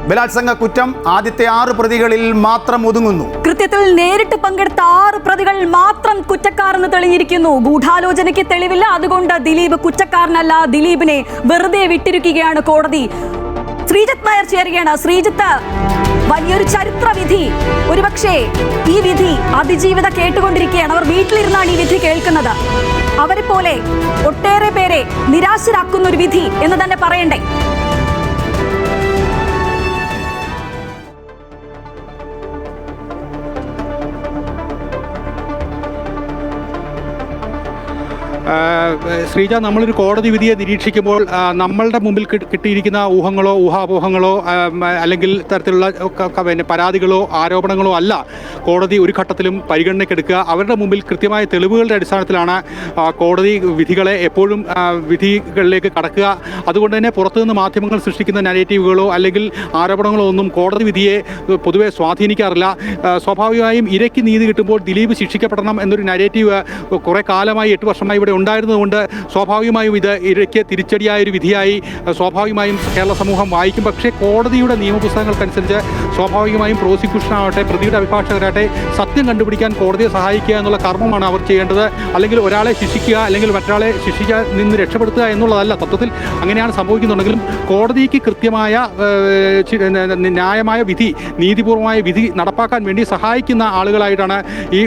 ബലാത്സംഗ കുറ്റം ആദ്യത്തെ 6 പ്രതികളിൽ മാത്രം ഒതുങ്ങുന്നു. കൃത്യത്തിൽ നേരിട്ട് പങ്കെടുത്ത 6 പ്രതികൾ മാത്രം കുറ്റക്കാരെന്ന് തെളിഞ്ഞിരിക്കുന്നു. ഗൂഢാലോചനയ്ക്ക് തെളിവില്ല, അതുകൊണ്ട് ദിലീപ് കുറ്റക്കാരനല്ല, ദിലീപിനെ വെറുതെ വിട്ടിരിക്കുകയാണ് കോടതി. ശ്രീജിത്ത് നായർ ചേരുകയാണ്. ശ്രീജിത്ത്, വലിയൊരു ചരിത്ര വിധി. ഒരുപക്ഷെ ഈ വിധി അതിജീവിത കേട്ടുകൊണ്ടിരിക്കുകയാണ്. അവർ വീട്ടിലിരുന്നാണ് ഈ വിധി കേൾക്കുന്നത്. അവരെ പോലെ ഒട്ടേറെ പേരെ നിരാശരാക്കുന്ന ഒരു വിധി എന്ന് തന്നെ പറയണ്ടേ? ശ്രീജ, നമ്മളൊരു കോടതി വിധിയെ നിരീക്ഷിക്കുമ്പോൾ നമ്മളുടെ മുമ്പിൽ കിട്ടിയിരിക്കുന്ന ഊഹങ്ങളോ ഊഹാപോഹങ്ങളോ അല്ലെങ്കിൽ തരത്തിലുള്ള പരാതികളോ ആരോപണങ്ങളോ അല്ല കോടതി ഒരു ഘട്ടത്തിലും പരിഗണനയ്ക്കെടുക്കുക. അവരുടെ മുമ്പിൽ കൃത്യമായ തെളിവുകളുടെ അടിസ്ഥാനത്തിലാണ് കോടതി വിധികളെ എപ്പോഴും വിധികളിലേക്ക് കടക്കുക. അതുകൊണ്ട് തന്നെ പുറത്തുനിന്ന് മാധ്യമങ്ങൾ സൃഷ്ടിക്കുന്ന നരേറ്റീവുകളോ അല്ലെങ്കിൽ ആരോപണങ്ങളോ ഒന്നും കോടതി വിധിയെ പൊതുവെ സ്വാധീനിക്കാറില്ല. സ്വാഭാവികമായും ഇരയ്ക്ക് നീതി കിട്ടുമ്പോൾ ദിലീപ് ശിക്ഷിക്കപ്പെടണം എന്നൊരു നരേറ്റീവ് കുറേ കാലമായി 8 വർഷമായി ഇവിടെ ഉണ്ടായിരുന്നതുകൊണ്ട് സ്വാഭാവികമായും ഇത് ഇരയ്ക്ക് തിരിച്ചടിയായൊരു വിധിയായി സ്വാഭാവികമായും കേരള സമൂഹം വായിക്കും. പക്ഷേ കോടതിയുടെ നിയമപുസ്തകങ്ങൾക്കനുസരിച്ച് സ്വാഭാവികമായും പ്രോസിക്യൂഷനാവട്ടെ പ്രതിയുടെ അഭിഭാഷകരാകട്ടെ സത്യം കണ്ടുപിടിക്കാൻ കോടതിയെ സഹായിക്കുക എന്നുള്ള കർമ്മമാണ് അവർ ചെയ്യേണ്ടത്. അല്ലെങ്കിൽ ഒരാളെ ശിക്ഷിക്കുക അല്ലെങ്കിൽ മറ്റൊരാളെ ശിക്ഷിക്കാൻ നിന്ന് രക്ഷപ്പെടുത്തുക എന്നുള്ളതല്ല. തത്വത്തിൽ അങ്ങനെയാണ് സംഭവിക്കുന്നുണ്ടെങ്കിലും കോടതിക്ക് കൃത്യമായ ന്യായമായ വിധി, നീതിപൂർവമായ വിധി നടപ്പാക്കാൻ വേണ്ടി സഹായിക്കുന്ന ആളുകളായിട്ടാണ് ഈ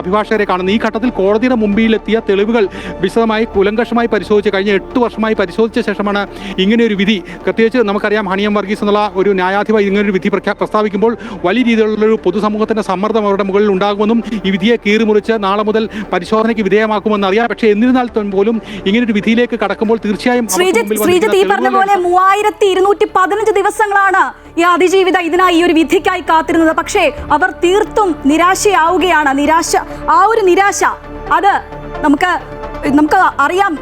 അഭിഭാഷകരെ കാണുന്നത്. ഈ ഘട്ടത്തിൽ കോടതിയുടെ മുമ്പിലെത്തിയ തെളിവുകൾ വിശദമായി കുലങ്കഷമായി പരിശോധിച്ച് കഴിഞ്ഞ 8 വർഷമായി പരിശോധിച്ച ശേഷമാണ് ഇങ്ങനെയൊരു വിധി. പ്രത്യേകിച്ച് നമുക്കറിയാം ഹണിയം വർഗീസ് എന്നുള്ള ഒരു ന്യായാധിപതി ഇങ്ങനൊരു വിധി പ്രസ്താവിക്കുമ്പോൾ വലിയ രീതിയിലുള്ളൊരു പൊതുസമൂഹത്തിൻ്റെ സമ്മർദ്ദം അവരുടെ മുകളിൽ ഉണ്ടാകുമെന്നും ഈ വിധിയെ കീറിമുറിച്ച് നാളെ മുതൽ പരിശോധനയ്ക്ക് വിധേയമാക്കുമെന്ന് അറിയാം. പക്ഷേ എന്നിരുന്നാൽ പോലും ഇങ്ങനൊരു വിധിയിലേക്ക് കടക്കുമ്പോൾ തീർച്ചയായും ശ്രീജിത്ത് ഈ പറഞ്ഞ പോലെ 3215 ദിവസങ്ങളാണ് ഈ അതിജീവിത ഇതിനായി ഈ ഒരു വിധിക്കായി കാത്തിരുന്നത്. പക്ഷേ അവർ തീർത്തും നിരാശയാവുകയാണ്. ആ ഒരു നിരാശ അത് നമുക്ക് അറിയാം.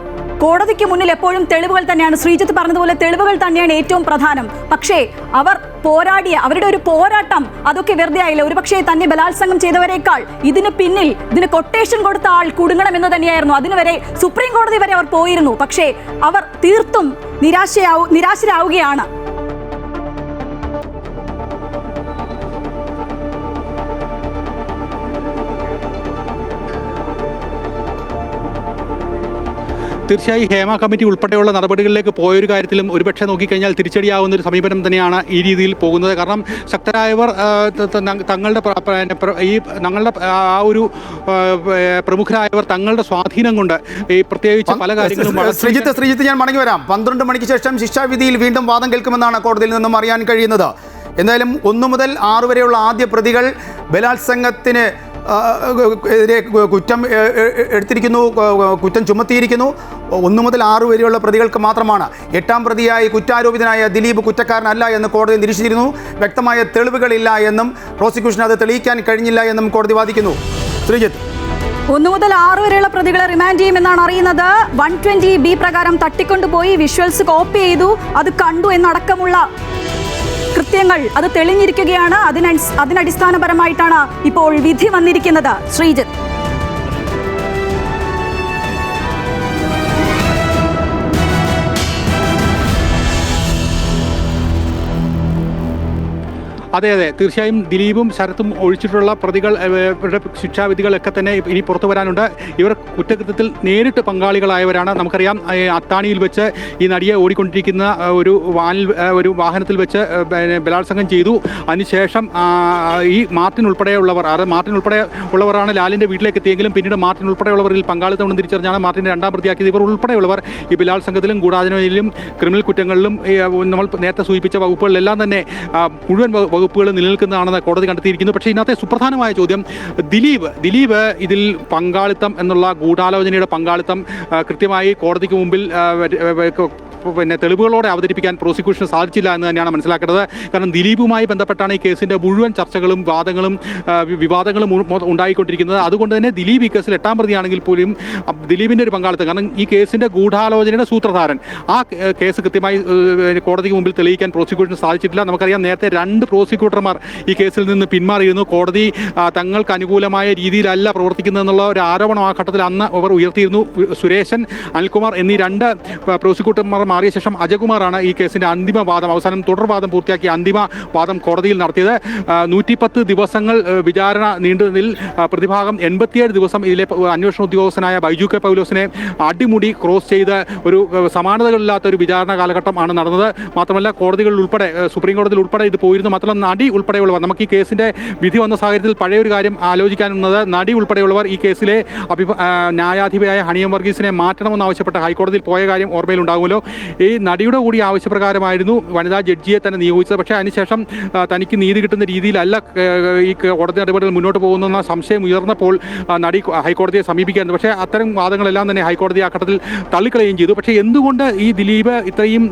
കോടതിക്ക് മുന്നിൽ എപ്പോഴും തെളിവുകൾ തന്നെയാണ്. ശ്രീജിത്ത് പറഞ്ഞതുപോലെ തെളിവുകൾ തന്നെയാണ് ഏറ്റവും പ്രധാനം. പക്ഷേ അവർ പോരാടിയ അവരുടെ ഒരു പോരാട്ടം അതൊക്കെ വെറുതെ ആയില്ല. ഒരുപക്ഷെ തന്നെ ബലാത്സംഗം ചെയ്തവരെക്കാൾ ഇതിന് കൊട്ടേഷൻ കൊടുത്ത ആൾ കുടുങ്ങണമെന്ന് തന്നെയായിരുന്നു. അതിനുവരെ സുപ്രീം കോടതി വരെ അവർ പോയിരുന്നു. പക്ഷേ അവർ തീർത്തും നിരാശരാവുകയാണ്. തീർച്ചയായും ഹേമ കമ്മിറ്റി ഉൾപ്പെടെയുള്ള നടപടികളിലേക്ക് പോയൊരു കാര്യത്തിലും ഒരുപക്ഷെ നോക്കിക്കഴിഞ്ഞാൽ തിരിച്ചടിയാവുന്ന ഒരു സമീപനം തന്നെയാണ് ഈ രീതിയിൽ പോകുന്നത്. കാരണം ശക്തരായവർ ഞങ്ങളുടെ ആ ഒരു പ്രമുഖരായവർ തങ്ങളുടെ സ്വാധീനം കൊണ്ട് ഈ പ്രത്യേകിച്ച് പല കാര്യങ്ങളും ശ്രീജിത്ത് ഞാൻ മടങ്ങി വരാം. 12 മണിക്ക് ശേഷം ശിക്ഷാവിധിയിൽ വീണ്ടും വാദം കേൾക്കുമെന്നാണ് കോടതിയിൽ നിന്നും അറിയാൻ കഴിയുന്നത്. എന്തായാലും 1 മുതൽ 6 വരെയുള്ള ആദ്യ പ്രതികൾ ബലാത്സംഗത്തിന് എതിരെ കുറ്റം എടുത്തിരിക്കുന്നു, കുറ്റം ചുമത്തിയിരിക്കുന്നു. 1 മുതൽ 6 വരെയുള്ള പ്രതികൾക്ക് മാത്രമാണ്. 8ാം പ്രതിയായി കുറ്റാരോപിതനായ ദിലീപ് കുറ്റക്കാരനല്ല എന്ന് കോടതി നിരീക്ഷിച്ചിരുന്നു. വ്യക്തമായ തെളിവുകളില്ല എന്നും പ്രോസിക്യൂഷൻ അത് തെളിയിക്കാൻ കഴിഞ്ഞില്ല എന്നും കോടതി വാദിക്കുന്നു. ശ്രീജിത്ത്, 1 മുതൽ 6 വരെയുള്ള പ്രതികളെ റിമാൻഡ് ചെയ്യുമെന്നാണ് അറിയുന്നത്. 120B പ്രകാരം തട്ടിക്കൊണ്ടുപോയി വിഷ്വൽസ് കോപ്പി ചെയ്തു, അത് കണ്ടു എന്നടക്കമുള്ള കൃത്യങ്ങൾ അത് തെളിഞ്ഞിരിക്കുകയാണ്. അതിനടിസ്ഥാനപരമായിട്ടാണ് ഇപ്പോൾ വിധി വന്നിരിക്കുന്നത്. ശ്രീജിത്ത്, അതെ, തീർച്ചയായും ദിലീപും ശരത്തും ഒഴിച്ചിട്ടുള്ള പ്രതികളുടെ ശിക്ഷാവിധികളൊക്കെ തന്നെ ഇനി പുറത്തു വരാനുണ്ട്. ഇവർ കുറ്റകൃത്യത്തിൽ നേരിട്ട് പങ്കാളികളായവരാണ്. നമുക്കറിയാം അത്താണിയിൽ വെച്ച് ഈ നടിയെ ഓടിക്കൊണ്ടിരിക്കുന്ന ഒരു വാഹനത്തിൽ വെച്ച് ബലാത്സംഗം ചെയ്തു. അതിനുശേഷം ഈ മാർട്ടിൻ ഉൾപ്പെടെയുള്ളവരാണ് ലാലിൻ്റെ വീട്ടിലേക്ക് എത്തിയെങ്കിലും പിന്നീട് മാർട്ടിൻ ഉൾപ്പെടെയുള്ളവരിൽ പങ്കാളിത്തം പ്രതിച്ചാണ് മാർട്ടിനെ 2ാം പ്രതിയാക്കിയത്. ഇവർ ഉൾപ്പെടെയുള്ളവർ ഈ ബലാത്സംഗത്തിലും ഗൂഢാലോചനയിലും ക്രിമിനൽ കുറ്റങ്ങളിലും നമ്മൾ നേരത്തെ സൂചിപ്പിച്ച വകുപ്പുകളിലെല്ലാം തന്നെ മുഴുവൻ വകുപ്പുകൾ നിലനിൽക്കുന്നതാണെന്ന് കോടതി കണ്ടെത്തിയിരിക്കുന്നു. പക്ഷേ ഇതിനകത്തെ സുപ്രധാനമായ ചോദ്യം ദിലീപ് ഇതിൽ പങ്കാളിത്തം എന്നുള്ള ഗൂഢാലോചനയുടെ പങ്കാളിത്തം കൃത്യമായി കോടതിക്ക് മുമ്പിൽ തെളിവുകളോടെ അവതരിപ്പിക്കാൻ പ്രോസിക്യൂഷന് സാധിച്ചില്ല എന്ന് തന്നെയാണ് മനസ്സിലാക്കേണ്ടത്. കാരണം ദിലീപുമായി ബന്ധപ്പെട്ടാണ് ഈ കേസിൻ്റെ മുഴുവൻ ചർച്ചകളും വിവാദങ്ങളും ഉണ്ടായിക്കൊണ്ടിരിക്കുന്നത്. അതുകൊണ്ട് തന്നെ ദിലീപ് ഈ കേസിൽ 8ാം പ്രതിയാണെങ്കിൽ പോലും ദിലീപിൻ്റെ ഒരു പങ്കാളിത്തം, കാരണം ഈ കേസിൻ്റെ ഗൂഢാലോചനയുടെ സൂത്രധാരൻ, ആ കേസ് കൃത്യമായി കോടതിക്ക് മുമ്പിൽ തെളിയിക്കാൻ പ്രോസിക്യൂഷന് സാധിച്ചിട്ടില്ല. നമുക്കറിയാം നേരത്തെ 2 പ്രോസിക്യൂട്ടർമാർ ഈ കേസിൽ നിന്ന് പിന്മാറിയിരുന്നു. കോടതി തങ്ങൾക്ക് അനുകൂലമായ രീതിയിലല്ല പ്രവർത്തിക്കുന്നതെന്നുള്ള ഒരു ആരോപണം ആ ഘട്ടത്തിൽ അന്ന് അവർ ഉയർത്തിയിരുന്നു. സുരേശൻ, അനിൽകുമാർ എന്നീ 2 പ്രോസിക്യൂട്ടർമാർ മാറിയ ശേഷം അജകുമാറാണ് ഈ കേസിന്റെ അന്തിമ വാദം, അവസാനം തുടർവാദം പൂർത്തിയാക്കി അന്തിമ വാദം കോടതിയിൽ നടത്തിയത്. 110 ദിവസങ്ങൾ വിചാരണ നീണ്ടതിൽ പ്രതിഭാഗം 87 ദിവസം ഇതിലെ അന്വേഷണ ഉദ്യോഗസ്ഥനായ ബൈജു കെ പൗലോസിനെ അടിമുടി ക്രോസ് ചെയ്ത് ഒരു സമാനതകളില്ലാത്ത ഒരു വിചാരണ കാലഘട്ടമാണ് നടന്നത്. മാത്രമല്ല കോടതികളിൽ ഉൾപ്പെടെ, സുപ്രീം കോടതിയിൽ ഉൾപ്പെടെ ഇത് പോയിരുന്നു. മാത്രമല്ല നടി ഉൾപ്പെടെയുള്ളവർ, നമുക്ക് ഈ കേസിന്റെ വിധി വന്ന സാഹചര്യത്തിൽ പഴയൊരു കാര്യം ആലോചിക്കാനുള്ളത്, നടി ഉൾപ്പെടെയുള്ളവർ ഈ കേസിലെ ന്യായാധിപയായ ഹണിയം വർഗീസിനെ മാറ്റണമെന്നാവശ്യപ്പെട്ട് ഹൈക്കോടതിയിൽ പോയ കാര്യം ഓർമ്മയിലുണ്ടാകുമല്ലോ. ഈ നടിയുടെ കൂടി ആവശ്യപ്രകാരമായിരുന്നു വനിതാ ജഡ്ജിയെ തന്നെ നിയോഗിച്ചത്. പക്ഷേ അതിനുശേഷം തനിക്ക് നീതി കിട്ടുന്ന രീതിയിലല്ല ഈ കോടതി നടപടികൾ മുന്നോട്ട് പോകുന്ന സംശയം ഉയർന്നപ്പോൾ നടി ഹൈക്കോടതിയെ സമീപിക്കാറുണ്ട്. പക്ഷേ അത്തരം വാദങ്ങളെല്ലാം തന്നെ ഹൈക്കോടതി ആ ഘട്ടത്തിൽ തള്ളിക്കളയുകയും ചെയ്തു. പക്ഷേ എന്തുകൊണ്ട് ഈ ദിലീപ് ഇത്രയും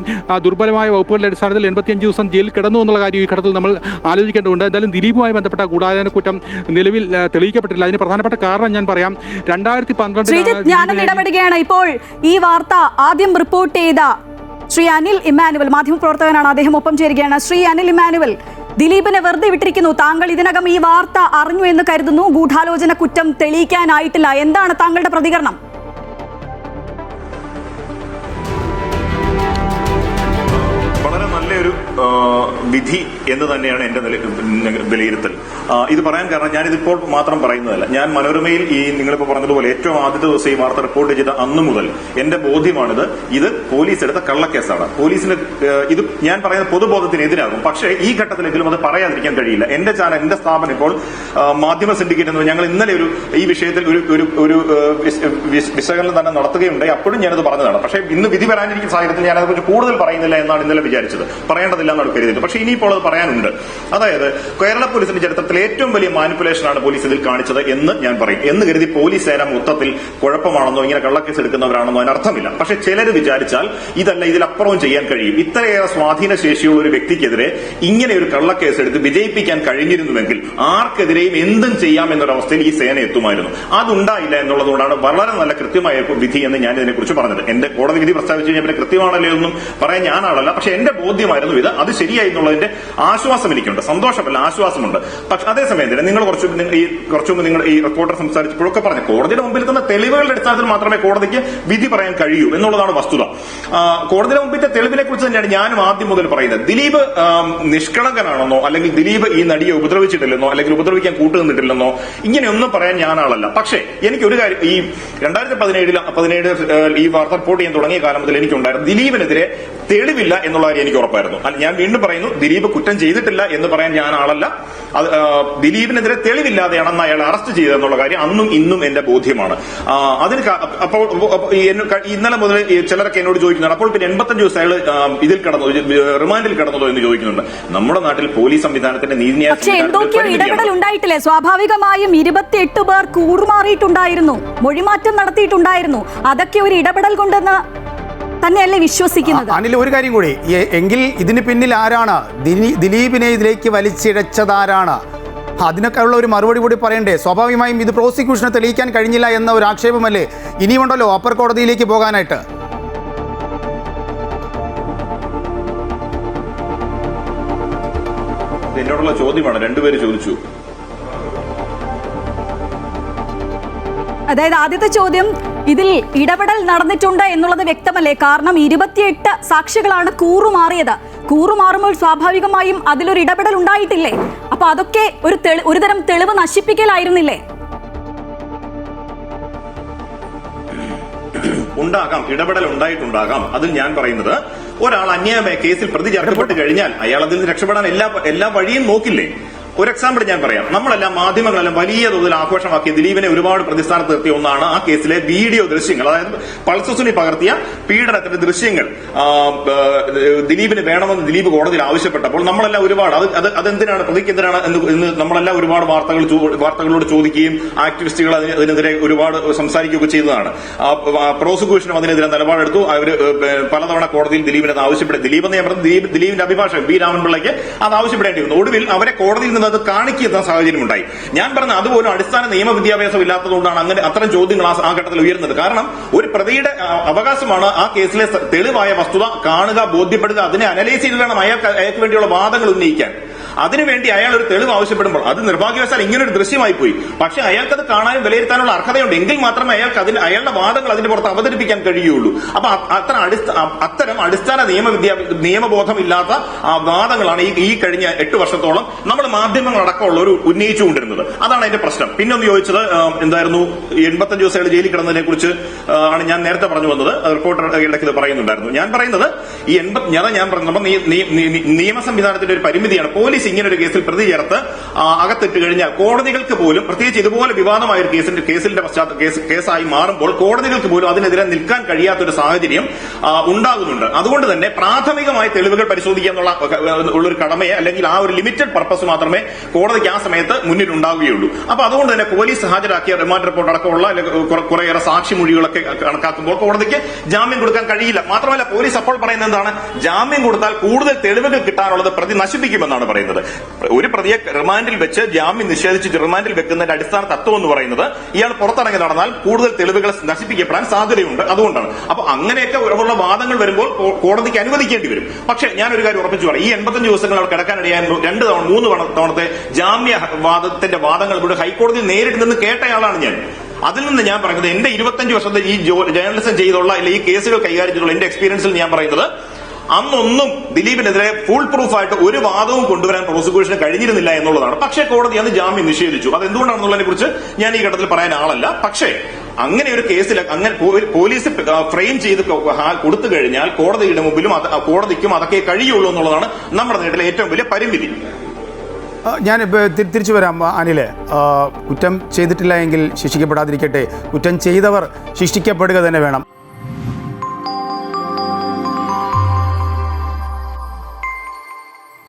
ദുർബലമായ വകുപ്പുകളുടെ അടിസ്ഥാനത്തിൽ 85 ദിവസം ജയിലിൽ കിടന്നു എന്നുള്ള കാര്യം ഈ ഘട്ടത്തിൽ നമ്മൾ ആലോചിക്കേണ്ടതുണ്ട്. എന്തായാലും ദിലീപുമായി ബന്ധപ്പെട്ട ഗൂഢാലോചന കുറ്റം നിലവിൽ തെളിയിക്കപ്പെട്ടില്ല. അതിന് പ്രധാനപ്പെട്ട കാരണം ഞാൻ പറയാം. 2012 ഇടപെടുകയാണ്. ഇപ്പോൾ ഈ വാർത്ത ആദ്യം റിപ്പോർട്ട് ചെയ്ത ശ്രീ അനിൽ ഇമ്മാനുവൽ, മാധ്യമപ്രവർത്തകനാണ്, അദ്ദേഹം ഒപ്പം ചേരുകയാണ്. ശ്രീ അനിൽ ഇമ്മാനുവൽ, ദിലീപിനെ വെറുതെ വിട്ടിരിക്കുന്നു. താങ്കൾ ഇതിനകം ഈ വാർത്ത അറിഞ്ഞു എന്ന് കരുതുന്നു. ഗൂഢാലോചന കുറ്റം തെളിയിക്കാനായിട്ടില്ല. എന്താണ് താങ്കളുടെ പ്രതികരണം? വളരെ നല്ലൊരു വിധി എന്ന് തന്നെയാണ് എന്റെ വിലയിരുത്തൽ. ഇത് പറയാൻ കാരണം ഞാനിതിപ്പോൾ മാത്രം പറയുന്നതല്ല. ഞാൻ മനോരമയിൽ ഈ നിങ്ങളിപ്പോൾ പറഞ്ഞതുപോലെ ഏറ്റവും ആദ്യത്തെ ദിവസം ഈ വാർത്ത റിപ്പോർട്ട് ചെയ്ത അന്നു മുതൽ എന്റെ ബോധ്യമാണിത്. ഇത് പോലീസ് എടുത്ത കള്ളക്കേസാണ്. പോലീസിന് ഇത് ഞാൻ പറയുന്ന പൊതുബോധത്തിനെതിരാകും. പക്ഷേ ഈ ഘട്ടത്തിലെങ്കിലും അത് പറയാതിരിക്കാൻ കഴിയില്ല. എന്റെ ചാനൽ, എന്റെ സ്ഥാപനം ഇപ്പോൾ മാധ്യമ സിൻഡിക്കേറ്റ് എന്ന് ഞങ്ങൾ ഇന്നലെ ഈ വിഷയത്തിൽ ഒരു വിശകലനം തന്നെ നടത്തുകയുണ്ടായി. അപ്പോഴും ഞാനത് പറഞ്ഞതാണ്. പക്ഷേ ഇന്ന് വിധി വരാനിരിക്കുന്ന സാഹചര്യത്തിൽ ഞാനതിനെക്കുറിച്ച് കൂടുതൽ പറയുന്നില്ല എന്നാണ് ഇന്നലെ വിചാരിച്ചത്. പറയേണ്ടതില്ല എന്നാണ് കരുതിയത്. പക്ഷേ ഇനിയിപ്പോൾ അത് പറയാനുണ്ട്. അതായത് കേരള പോലീസിന്റെ ചരിത്രത്തിൽ ഏറ്റവും വലിയ മാനിപ്പുലേഷനാണ് പോലീസ് ഇതിൽ കാണിച്ചത് എന്ന് ഞാൻ പറയും. എന്ന് കരുതി പോലീസ് സേന മൊത്തത്തിൽ കുഴപ്പമാണെന്നോ ഇങ്ങനെ കള്ളക്കേസ് എടുക്കുന്നവരാണെന്നോ അതിനർത്ഥമില്ല. പക്ഷെ ചിലർ വിചാരിച്ചാൽ ഇതല്ല, ഇതിലപ്പുറവും ചെയ്യാൻ കഴിയും. ഇത്രയേറെ സ്വാധീന ശേഷിയുള്ള ഒരു വ്യക്തിക്കെതിരെ ഇങ്ങനെ ഒരു കള്ളക്കേസ് എടുത്ത് വിജയിപ്പിക്കാൻ കഴിഞ്ഞിരുന്നുവെങ്കിൽ ആർക്കെതിരെയും എന്തും ചെയ്യാം എന്നൊരവസ്ഥയിൽ ഈ സേന എത്തുമായിരുന്നു. അതുണ്ടായില്ല എന്നുള്ളതുകൊണ്ടാണ് വളരെ നല്ല കൃത്യമായ വിധി എന്ന് ഞാൻ ഇതിനെക്കുറിച്ച് പറഞ്ഞത്. എന്റെ കോടതി വിധി പ്രസ്താവിച്ചു കഴിഞ്ഞാൽ പിന്നെ കൃത്യമാണല്ലോ ഒന്നും പറയാൻ ഞാനാളല്ല. പക്ഷെ എന്റെ ബോധ്യമായിരുന്നു ഇത്. അത് ശരിയായി എന്നുള്ളതിന്റെ ആശ്വാസം എനിക്കുണ്ട്. സന്തോഷമല്ല, ആശ്വാസമുണ്ട്. പക്ഷെ അതേസമയം തന്നെ നിങ്ങൾ കുറച്ചു മുമ്പ് നിങ്ങൾ ഈ റിപ്പോർട്ടർ സംസാരിച്ചപ്പോഴൊക്കെ പറഞ്ഞു കോടതിയുടെ മുമ്പിൽ തന്നെ തെളിവുകളുടെ അടിസ്ഥാനത്തിൽ മാത്രമേ കോടതിക്ക് വിധി പറയാൻ കഴിയൂ എന്നുള്ളതാണ് വസ്തുത. കോടതിയുടെ മുമ്പിന്റെ തെളിവിനെ കുറിച്ച് തന്നെയാണ് ഞാനും ആദ്യം മുതൽ പറയുന്നത്. ദിലീപ് നിഷ്കളങ്കനാണെന്നോ അല്ലെങ്കിൽ ദിലീപ് ഈ നടിയെ ഉപദ്രവിച്ചിട്ടില്ലെന്നോ അല്ലെങ്കിൽ ഉപദ്രവിക്കാൻ കൂട്ടുനിന്നിട്ടില്ലെന്നോ ഇങ്ങനെയൊന്നും പറയാൻ ഞാനാളല്ല. പക്ഷേ എനിക്കൊരു കാര്യം, ഈ 2017 ഈ വാർത്ത റിപ്പോർട്ട് ചെയ്യാൻ തുടങ്ങിയ കാലം മുതൽ എനിക്കുണ്ടായിരുന്നു ദിലീപിനെതിരെ തെളിവില്ല എന്നുള്ള കാര്യം എനിക്ക് ഉറപ്പായിരുന്നു. ഞാൻ വീണ്ടും പറയുന്നു, ദിലീപ് കുറ്റം ചെയ്തിട്ടില്ല എന്ന് പറയാൻ ഞാൻ ആളല്ല. ദിലീപിനെതിരെ തെളിവില്ലാതെയാണ് അന്ന് അയാൾ അറസ്റ്റ് ചെയ്തതെന്നുള്ള കാര്യം അന്നും ഇന്നും എന്റെ ബോധ്യമാണ്. അതിന് അപ്പോൾ ഇന്നലെ മുതൽ ചിലരൊക്കെ എന്നോട് ചോദിക്കുന്നുണ്ട്, അപ്പോൾ പിന്നെ 85 ദിവസം അയാൾ ഇതിൽ കിടന്നോ, റിമാൻഡിൽ കിടന്നതോ എന്ന് ചോദിക്കുന്നുണ്ട്. നമ്മുടെ നാട്ടിൽ പോലീസ് സംവിധാനത്തിന്റെ നീതിന്യായ ഇടപെടൽ ഉണ്ടായിട്ടില്ലേ? സ്വാഭാവികമായും 28 പേർ കൂറുമാറിയിട്ടുണ്ടായിരുന്നു, മൊഴിമാറ്റം നടത്തിയിട്ടുണ്ടായിരുന്നു. അതൊക്കെ ഒരു ഇടപെടൽ കൊണ്ടെന്ന് തന്നെയല്ലേ വിശ്വസിക്കുന്നത്? അനിൽ, ഒരു കാര്യം കൂടി, എങ്കിൽ ഇതിന് പിന്നിൽ ആരാണ്? ദിലീപിനെ ഇതിലേക്ക് വലിച്ചിഴച്ചതാരാണ്? അതിനൊക്കെ ഉള്ള ഒരു മറുപടി കൂടി പറയണ്ടേ? സ്വാഭാവികമായും ഇത് പ്രോസിക്യൂഷനെ തെളിയിക്കാൻ കഴിഞ്ഞില്ല എന്ന ഒരു ആക്ഷേപമല്ലേ ഇനിയുമുണ്ടല്ലോ അപ്പർ കോടതിയിലേക്ക് പോകാനായിട്ട്? എന്നോടുള്ള ചോദ്യമാണ് രണ്ടുപേര് ചോദിച്ചു. അതായത് ആദ്യത്തെ ചോദ്യം, ഇതിൽ ഇടപെടൽ നടന്നിട്ടുണ്ട് എന്നുള്ളത് വ്യക്തമല്ലേ? കാരണം 28 സാക്ഷികളാണ് കൂറുമാറിയത്. കൂറുമാറുമ്പോൾ സ്വാഭാവികമായും അതിലൊരു ഇടപെടൽ ഉണ്ടായിട്ടില്ലേ? അപ്പൊ അതൊക്കെ ഒരുതരം തെളിവ് നശിപ്പിക്കലായിരുന്നില്ലേ? ഉണ്ടാകാം, ഇടപെടൽ ഉണ്ടായിട്ടുണ്ടാകാം. അതിൽ ഞാൻ പറയുന്നത്, ഒരാൾ അന്യായമായ കേസിൽ പ്രതി ചേർക്കപ്പെട്ട് കഴിഞ്ഞാൽ അയാൾ അതിൽ നിന്ന് രക്ഷപ്പെടാൻ എല്ലാ വഴിയും നോക്കില്ലേ? ഒരു എക്സാമ്പിൾ ഞാൻ പറയാം. നമ്മളെല്ലാം മാധ്യമങ്ങളെല്ലാം വലിയ തോതിൽ ആഘോഷമാക്കിയ ദിലീപിനെ ഒരുപാട് പ്രതിസ്ഥാനത്ത് നിർത്തിയ ഒന്നാണ് ആ കേസിലെ വീഡിയോ ദൃശ്യങ്ങൾ. അതായത് പൾസസുനി പകർത്തിയ പീഡനത്തിന്റെ ദൃശ്യങ്ങൾ ദിലീപിന് വേണമെന്ന് ദിലീപ് കോടതിയിൽ ആവശ്യപ്പെട്ടപ്പോൾ നമ്മളെല്ലാം ഒരുപാട് അതെന്തിനാണ്, പ്രതിക്ക് എന്തിനാണ് എന്ന് നമ്മളെല്ലാം ഒരുപാട് വാർത്തകളോട് ചോദിക്കുകയും ആക്ടിവിസ്റ്റുകൾ അതിനെതിരെ ഒരുപാട് സംസാരിക്കുകയൊക്കെ ചെയ്തതാണ്. പ്രോസിക്യൂഷനും അതിനെതിരെ നിലപാടെടുത്തു. അവർ പലതവണ കോടതിയിൽ ദിലീപിനെ അത് ആവശ്യപ്പെട്ടു. ദിലീപ് എന്ന് ഞാൻ പറഞ്ഞത് ദിലീപിന്റെ അഭിഭാഷകൻ ബി രാമൻപിള്ളയ്ക്ക് അത് ആവശ്യപ്പെടേണ്ടി വന്നു. ഒടുവിൽ അവരെ കോടതിയിൽ നിന്ന് അത് കാണിക്കുന്ന സാഹചര്യം ഉണ്ടായി. ഞാൻ പറഞ്ഞ അതുപോലും അടിസ്ഥാന നിയമ വിദ്യാഭ്യാസം ഇല്ലാത്തതുകൊണ്ടാണ് അങ്ങനെ അത്തരം ചോദ്യങ്ങൾ ആ ഘട്ടത്തിൽ ഉയരുന്നത്. കാരണം ഒരു പ്രതിയുടെ അവകാശമാണ് ആ കേസിലെ തെളിവായ വസ്തുത കാണുക, ബോധ്യപ്പെടുക, അതിനെ അനലൈസ് ചെയ്ത് വേണം അയാൾക്ക് വേണ്ടിയുള്ള വാദങ്ങൾ ഉന്നയിക്കാൻ. അതിനുവേണ്ടി അയാൾ ഒരു തെളിവ് ആവശ്യപ്പെടുമ്പോൾ അത് നിർഭാഗ്യവശാൽ ഇങ്ങനെ ഒരു ദൃശ്യമായി പോയി. പക്ഷെ അയാൾക്കത് കാണാനും വിലയിരുത്താനുള്ള അർഹതയുണ്ട്. എങ്കിൽ മാത്രമേ അയാൾക്ക് അയാളുടെ വാദങ്ങൾ അതിന് പുറത്ത് അവതരിപ്പിക്കാൻ കഴിയുള്ളൂ. അപ്പൊ അത്തരം അടിസ്ഥാന നിയമബോധമില്ലാത്ത വാദങ്ങളാണ് ഈ കഴിഞ്ഞ 8 വർഷത്തോളം നമ്മൾ മാധ്യമങ്ങളടക്കമുള്ളവർ ഉന്നയിച്ചുകൊണ്ടിരുന്നത്. അതാണ് അതിന്റെ പ്രശ്നം. പിന്നെ ഒന്ന് ചോദിച്ചത് എന്തായിരുന്നു, 85 ദിവസം അയാൾ ജയിലിൽ കിടന്നതിനെ കുറിച്ച് ആണ് ഞാൻ നേരത്തെ പറഞ്ഞു വന്നത്. റിപ്പോർട്ടർ ഇടയ്ക്ക് ഇത് പറയുന്നുണ്ടായിരുന്നു. ഞാൻ പറയുന്നത് ഈ ഞാൻ പറഞ്ഞപ്പോൾ നിയമ സംവിധാനത്തിന്റെ ഒരു പരിമിതിയാണ്. പോലീസ് ഇങ്ങനെ ഒരു കേസിൽ പ്രതി ചേർത്ത് അകത്തിട്ട് കഴിഞ്ഞാൽ കോടതികൾക്ക് പോലും, പ്രത്യേകിച്ച് ഇതുപോലെ വിവാദമായ ഒരു കേസിന്റെ കേസായി മാറുമ്പോൾ കോടതികൾക്ക് പോലും അതിനെതിരെ നിൽക്കാൻ കഴിയാത്തൊരു സാഹചര്യം ഉണ്ടാകുന്നുണ്ട്. അതുകൊണ്ട് തന്നെ പ്രാഥമികമായി തെളിവുകൾ പരിശോധിക്കുക ഉള്ളൊരു കടമയെ, അല്ലെങ്കിൽ ആ ഒരു ലിമിറ്റഡ് പർപ്പസ് മാത്രമേ കോടതിക്ക് ആ സമയത്ത് മുന്നിലുണ്ടാവുകയുള്ളൂ. അപ്പൊ അതുകൊണ്ട് തന്നെ പോലീസ് ഹാജരാക്കിയ റിമാൻഡ് റിപ്പോർട്ട് അടക്കമുള്ള കുറേയേറെ സാക്ഷിമൊഴികളൊക്കെ കണക്കാക്കുമ്പോൾ കോടതിക്ക് ജാമ്യം കൊടുക്കാൻ കഴിയില്ല. മാത്രമല്ല പോലീസ് അപ്പോൾ പറയുന്നത് എന്താണ്, ജാമ്യം കൊടുത്താൽ കൂടുതൽ തെളിവുകൾ കിട്ടാനുള്ളത് പ്രതി നശിപ്പിക്കുമെന്നാണ് പറയുന്നത്. ഒരു പ്രതിയെ റിമാൻഡിൽ വെച്ച് ജാമ്യം നിഷേധിച്ച് റിമാൻഡിൽ വെക്കുന്നതിന്റെ അടിസ്ഥാന തത്വം എന്ന് പറയുന്നത് ഇയാൾ പുറത്തിറങ്ങി നടന്നാൽ കൂടുതൽ തെളിവുകൾ നശിപ്പിക്കപ്പെടാൻ സാധ്യതയുണ്ട്. അതുകൊണ്ടാണ്. അപ്പൊ അങ്ങനെയൊക്കെ ഉള്ള വാദങ്ങൾ വരുമ്പോൾ കോടതിക്ക് അനുവദിക്കേണ്ടി വരും. പക്ഷേ ഞാൻ ഒരു കാര്യം ഉറപ്പിച്ചു പറയാം, ഈ 85 ദിവസങ്ങൾ അവിടെ കിടക്കാനിടയായ 2-3 തവണത്തെ ജാമ്യവാദത്തിന്റെ വാദങ്ങൾ ഇവിടെ ഹൈക്കോടതി നേരിട്ട് നിന്ന് കേട്ടയാളാണ് ഞാൻ. അതിൽ നിന്ന് ഞാൻ പറയുന്നത് എന്റെ 25 വർഷത്തെ ഈ ജേർണലിസം ചെയ്തുള്ള അല്ലെങ്കിൽ ഈ കേസുകൾ കൈകാര്യം ചെയ്തുള്ള എന്റെ എക്സ്പീരിയൻസിൽ ഞാൻ പറയുന്നത്, അന്നൊന്നും ദിലീപിനെതിരെ ഫുൾ പ്രൂഫായിട്ട് ഒരു വാദവും കൊണ്ടുവരാൻ പ്രോസിക്യൂഷന് കഴിഞ്ഞിരുന്നില്ല എന്നുള്ളതാണ്. പക്ഷേ കോടതി അന്ന് ജാമ്യം നിഷേധിച്ചു. അത് എന്തുകൊണ്ടാണെന്നുള്ളതിനെ കുറിച്ച് ഞാൻ ഈ ഘട്ടത്തിൽ പറയാൻ ആളല്ല. പക്ഷേ അങ്ങനെ ഒരു കേസിൽ അങ്ങനെ പോലീസ് ഫ്രെയിം ചെയ്ത് കൊടുത്തു കഴിഞ്ഞാൽ കോടതിയുടെ മുമ്പിലും കോടതിക്കും അതൊക്കെ കഴിയുള്ളൂ എന്നുള്ളതാണ് നമ്മുടെ നാട്ടിലെ ഏറ്റവും വലിയ പരിമിതി. ഞാൻ തിരിച്ചു വരാം അനിലെ. കുറ്റം ചെയ്തിട്ടില്ല എങ്കിൽ ശിക്ഷിക്കപ്പെടാതിരിക്കട്ടെ, കുറ്റം ചെയ്തവർ ശിക്ഷിക്കപ്പെടുക തന്നെ വേണം.